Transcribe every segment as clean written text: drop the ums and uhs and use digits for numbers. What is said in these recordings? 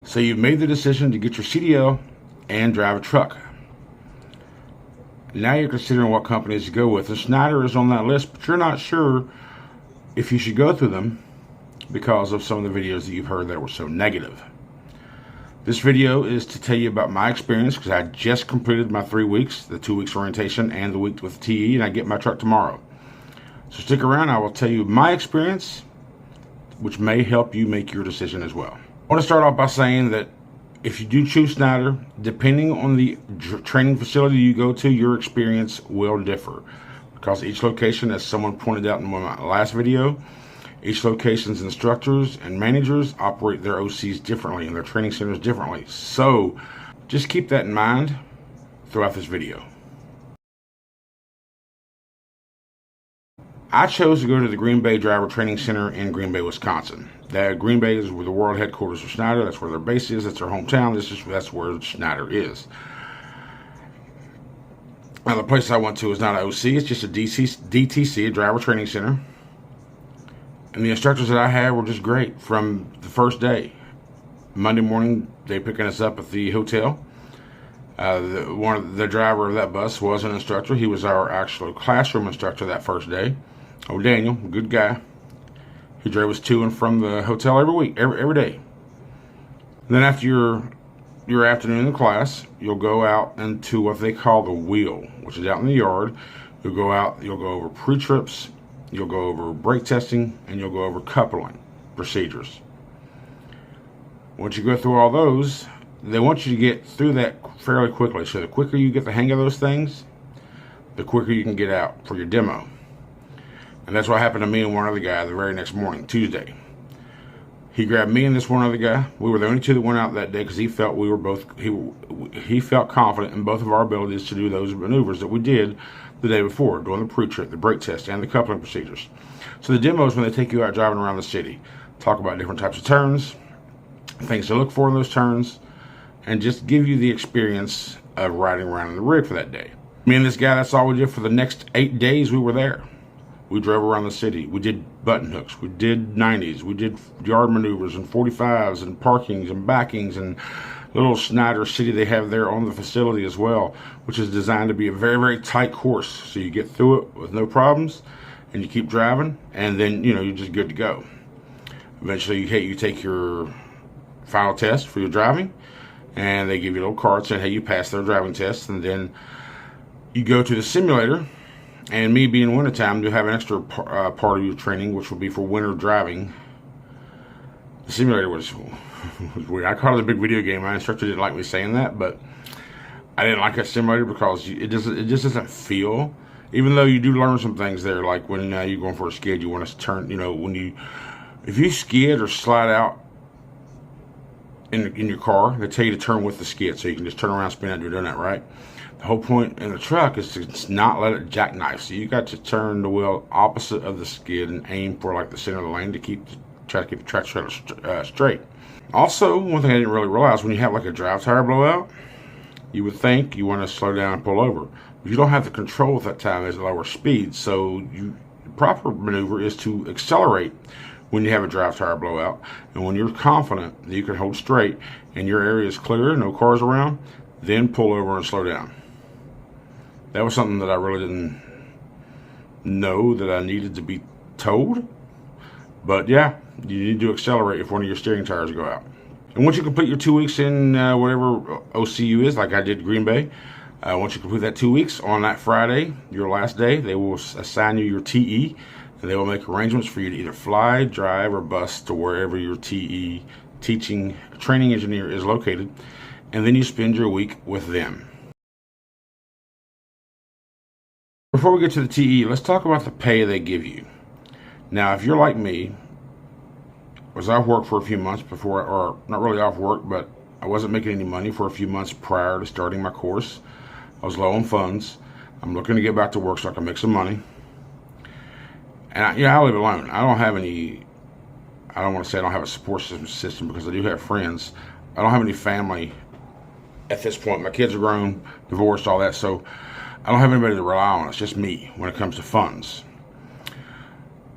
So you've made the decision to get your CDL and drive a truck. Now you're considering what companies to go with. And Schneider is on that list, but you're not sure if you should go through them because of some of the videos that you've heard that were so negative. This video is to tell you about my experience because I just completed my 3 weeks, the 2 weeks orientation and the week with TE, and I get my truck tomorrow. So stick around, I will tell you my experience, which may help you make your decision as well. I want to start off by saying that if you do choose Schneider, depending on the training facility you go to, your experience will differ. Because each location, as someone pointed out in my last video, each location's instructors and managers operate their OCs differently and their training centers differently. So just keep that in mind throughout this video. I chose to go to the Green Bay Driver Training Center in Green Bay, Wisconsin. Green Bay is where the world headquarters of Schneider. That's where their base is. That's their hometown. That's where Schneider is. Now, the place I went to is not an OC. It's just a DTC, a Driver Training Center. And the instructors that I had were just great from the first day. Monday morning, they picking us up at the hotel. The driver of that bus was an instructor. He was our actual classroom instructor that first day. Oh, Daniel, good guy. He drove us to and from the hotel every week, every day. And then after your afternoon in class, you'll go out into what they call the wheel, which is out in the yard. You'll go out, you'll go over pre-trips, you'll go over brake testing, and you'll go over coupling procedures. Once you go through all those, they want you to get through that fairly quickly. So the quicker you get the hang of those things, the quicker you can get out for your demo. And that's what happened to me and one other guy the very next morning, Tuesday. He grabbed me and this one other guy. We were the only two that went out that day because he felt we were both, he felt confident in both of our abilities to do those maneuvers that we did the day before, doing the pre-trip, the brake test, and the coupling procedures. So the demo is when they take you out driving around the city, talk about different types of turns, things to look for in those turns, and just give you the experience of riding around in the rig for that day. Me and this guy, that's all we did for the next 8 days we were there. We drove around the city. We did button hooks. We did 90s. We did yard maneuvers and 45s and parkings and backings and little Schneider city they have there on the facility as well, which is designed to be a very, very tight course. So you get through it with no problems and you keep driving and then, you're just good to go. Eventually you take your final test for your driving and they give you a little card saying, hey, you passed their driving test, and then you go to the simulator. And me being wintertime, you have an extra part of your training, which will be for winter driving. The simulator was weird. I called it a big video game. My instructor didn't like me saying that, but I didn't like that simulator because it just doesn't feel. Even though you do learn some things there, like when you're going for a skid, you want to turn. If you skid or slide out in your car, they tell you to turn with the skid, so you can just turn around, spin out. You're doing that right. The whole point in the truck is to not let it jackknife. So you got to turn the wheel opposite of the skid and aim for like the center of the lane to try to keep the track trailer straight. Also, one thing I didn't really realize, when you have like a drive tire blowout, you would think you want to slow down and pull over. But you don't have the control at that time as a lower speed. So the proper maneuver is to accelerate when you have a drive tire blowout. And when you're confident that you can hold straight and your area is clear, no cars around, then pull over and slow down. That was something that I really didn't know that I needed to be told. But yeah, you need to accelerate if one of your steering tires go out. And once you complete your 2 weeks in whatever OCU is, like I did Green Bay, once you complete that 2 weeks, on that Friday, your last day, they will assign you your TE, and they will make arrangements for you to either fly, drive, or bus to wherever your TE training engineer is located, and then you spend your week with them. Before we get to the TE, let's talk about the pay they give you. Now, if you're like me, was off work for a few months before, or not really off work, but I wasn't making any money for a few months prior to starting my course. I was low on funds. I'm looking to get back to work so I can make some money. And I live alone. I don't want to say I don't have a support system because I do have friends. I don't have any family at this point. My kids are grown, divorced, all that, so I don't have anybody to rely on. It's just me when it comes to funds.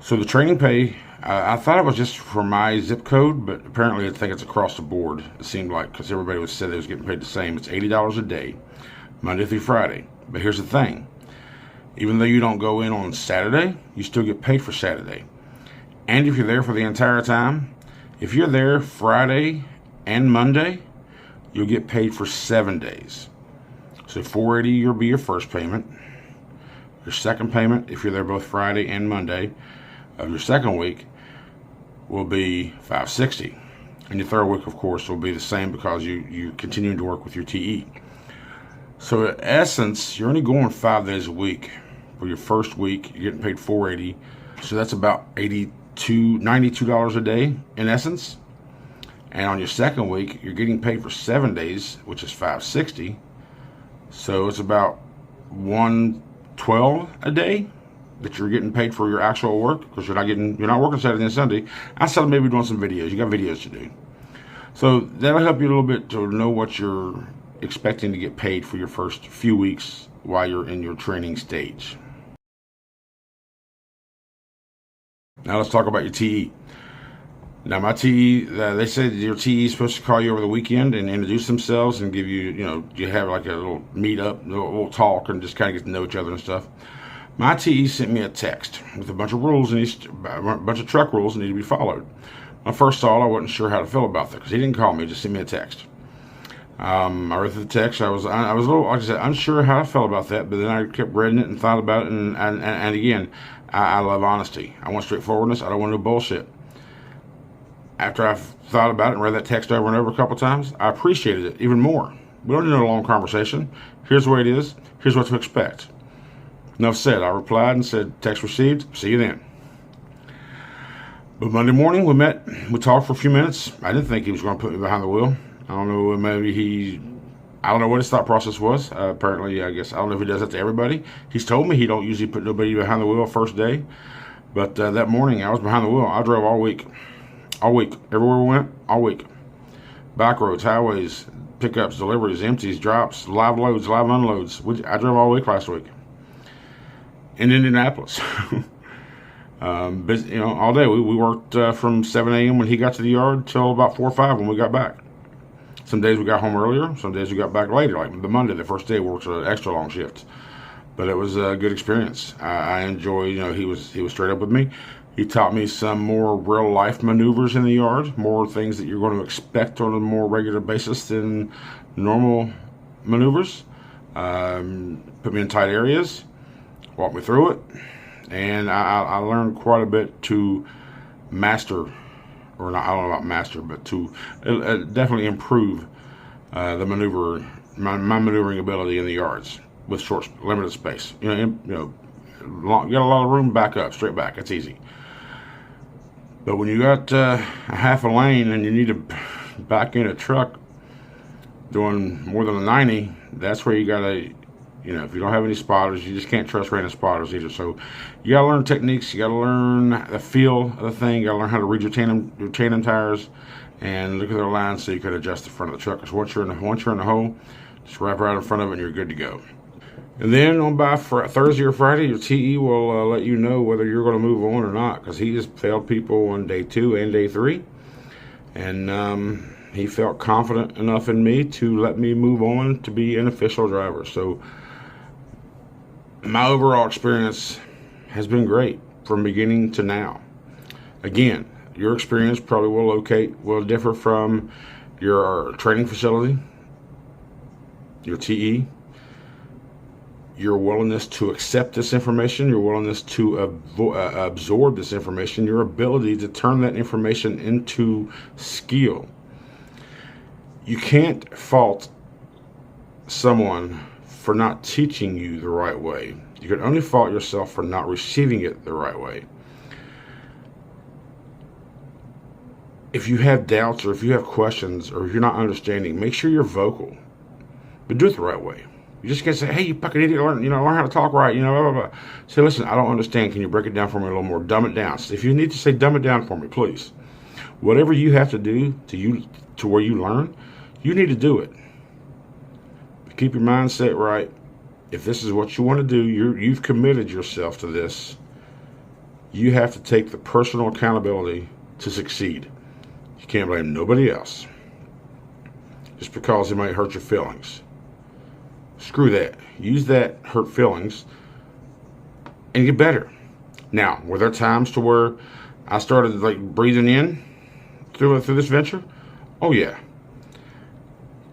So the training pay I thought it was just for my zip code, but apparently I think it's across the board. It seemed like, because everybody was said they was getting paid the same. It's $80 a day, Monday through Friday. But here's the thing: even though you don't go in on Saturday, you still get paid for Saturday. And if you're there for the entire time, if you're there Friday and Monday, you'll get paid for 7 days. So $480 will be your first payment. Your second payment, if you're there both Friday and Monday of your second week, will be $560. And your third week, of course, will be the same because you're continuing to work with your TE. So in essence, you're only going 5 days a week. For your first week, you're getting paid $480. So that's about $92 a day in essence. And on your second week, you're getting paid for 7 days, which is $560. So it's about $112 a day that you're getting paid for your actual work, because you're not working Saturday and Sunday. Outside of maybe doing some videos, you got videos to do. So that'll help you a little bit to know what you're expecting to get paid for your first few weeks while you're in your training stage. Now let's talk about your TE. Now my TE, they said your TE is supposed to call you over the weekend and introduce themselves and give you, you have like a little meet up, a little talk, and just kind of get to know each other and stuff. My TE sent me a text with a bunch of rules and a bunch of truck rules that need to be followed. When I first saw it, I wasn't sure how to feel about that because he didn't call me, just sent me a text. I read through the text. I was a little, like I said, unsure how I felt about that, but then I kept reading it and thought about it. And again, I love honesty. I want straightforwardness. I don't want no bullshit. After I've thought about it and read that text over and over a couple times, I appreciated it even more. We don't need a long conversation. Here's the way it is. Here's what to expect. Enough said. I replied and said, text received. See you then. But Monday morning we met. We talked for a few minutes. I didn't think he was going to put me behind the wheel. I don't know. I don't know what his thought process was. Apparently, I guess, I don't know if he does that to everybody. He's told me he don't usually put nobody behind the wheel first day. But that morning I was behind the wheel. I drove all week. All week. Everywhere we went, all week. Back roads, highways, pickups, deliveries, empties, drops, live loads, live unloads. I drove all week last week. In Indianapolis. All day. We worked from 7 a.m. when he got to the yard till about 4 or 5 when we got back. Some days we got home earlier. Some days we got back later. Like the Monday, the first day, we worked an extra long shift. But it was a good experience. I enjoyed, he was straight up with me. He taught me some more real life maneuvers in the yard, more things that you're going to expect on a more regular basis than normal maneuvers. Put me in tight areas, walked me through it, and I learned quite a bit to master, or not, I don't know about master, but to definitely improve the my maneuvering ability in the yards with short, limited space. You got a lot of room back up, straight back. It's easy. But when you got a half a lane and you need to back in a truck doing more than a 90, that's where you gotta, if you don't have any spotters, you just can't trust random spotters either. So you gotta learn techniques. You gotta learn the feel of the thing. You gotta learn how to read your tandem tires and look at their lines so you can adjust the front of the truck. Because once you're in the hole, just wrap right in front of it and you're good to go. And then on by Thursday or Friday, your TE will let you know whether you're going to move on or not, because he just failed people on day 2 and day 3. And he felt confident enough in me to let me move on to be an official driver. So my overall experience has been great from beginning to now. Again, your experience probably will differ from your training facility, your TE, your willingness to accept this information, your willingness to absorb this information, your ability to turn that information into skill. You can't fault someone for not teaching you the right way. You can only fault yourself for not receiving it the right way. If you have doubts or if you have questions or if you're not understanding, make sure you're vocal, but do it the right way. You just can't say, hey, you fucking idiot, learn how to talk right, blah, blah, blah. Say, listen, I don't understand. Can you break it down for me a little more? Dumb it down. So if you need to say, dumb it down for me, please. Whatever you have to do to where you learn, you need to do it. But keep your mindset right. If this is what you want to do, you've committed yourself to this. You have to take the personal accountability to succeed. You can't blame nobody else just because it might hurt your feelings. Screw that. Use that hurt feelings and get better. Now, were there times to where I started like breathing in through this venture? Oh yeah.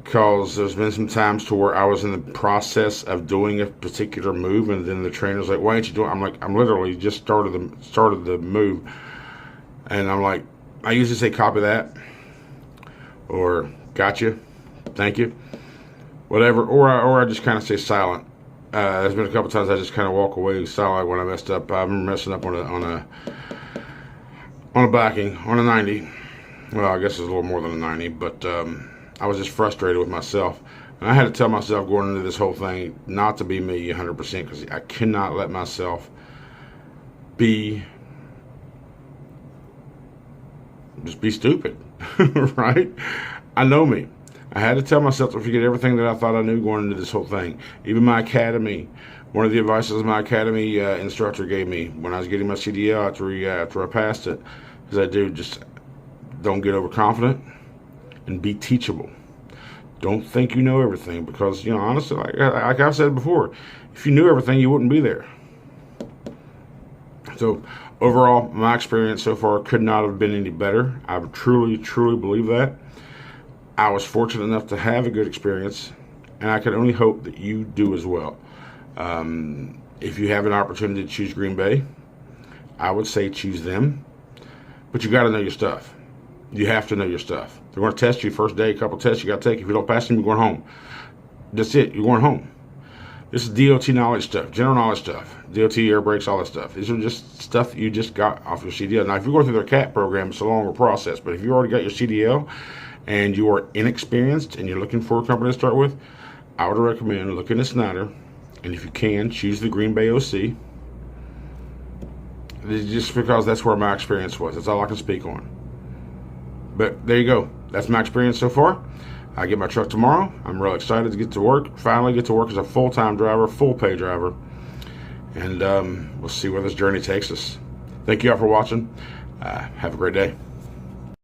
Because there's been some times to where I was in the process of doing a particular move, and then the trainer's like, "Why ain't you doing it?" I'm like, "I'm literally just started the move," and I'm like, I usually say, "Copy that," or "Gotcha, thank you," whatever, or I just kind of stay silent. There's been a couple times I just kind of walk away silent when I messed up. I remember messing up on a backing on a 90. Well, I guess it's a little more than a 90, but I was just frustrated with myself. And I had to tell myself going into this whole thing not to be me 100%, because I cannot let myself be stupid, right? I know me. I had to tell myself to forget everything that I thought I knew going into this whole thing. Even my academy, one of the advices my academy instructor gave me when I was getting my CDL after I passed it, is that, dude, just don't get overconfident and be teachable. Don't think you know everything, because, honestly, like I've said before, if you knew everything, you wouldn't be there. So overall, my experience so far could not have been any better. I truly, truly believe that. I was fortunate enough to have a good experience, and I can only hope that you do as well. If you have an opportunity to choose Green Bay, I would say choose them, but you got to know your stuff. You have to know your stuff. They're going to test you first day, a couple tests you got to take. If you don't pass them, you're going home. That's it. You're going home. This is DOT knowledge stuff, general knowledge stuff, DOT, air brakes, all that stuff. These are just stuff that you just got off your CDL. Now, if you're going through their CAT program, it's a longer process. But if you already got your CDL and you are inexperienced and you're looking for a company to start with, I would recommend looking at Schneider. And if you can, choose the Green Bay OC. Just because that's where my experience was. That's all I can speak on. But there you go. That's my experience so far. I get my truck tomorrow. I'm real excited to get to work. Finally get to work as a full-time driver, full-pay driver. And we'll see where this journey takes us. Thank you all for watching. Have a great day.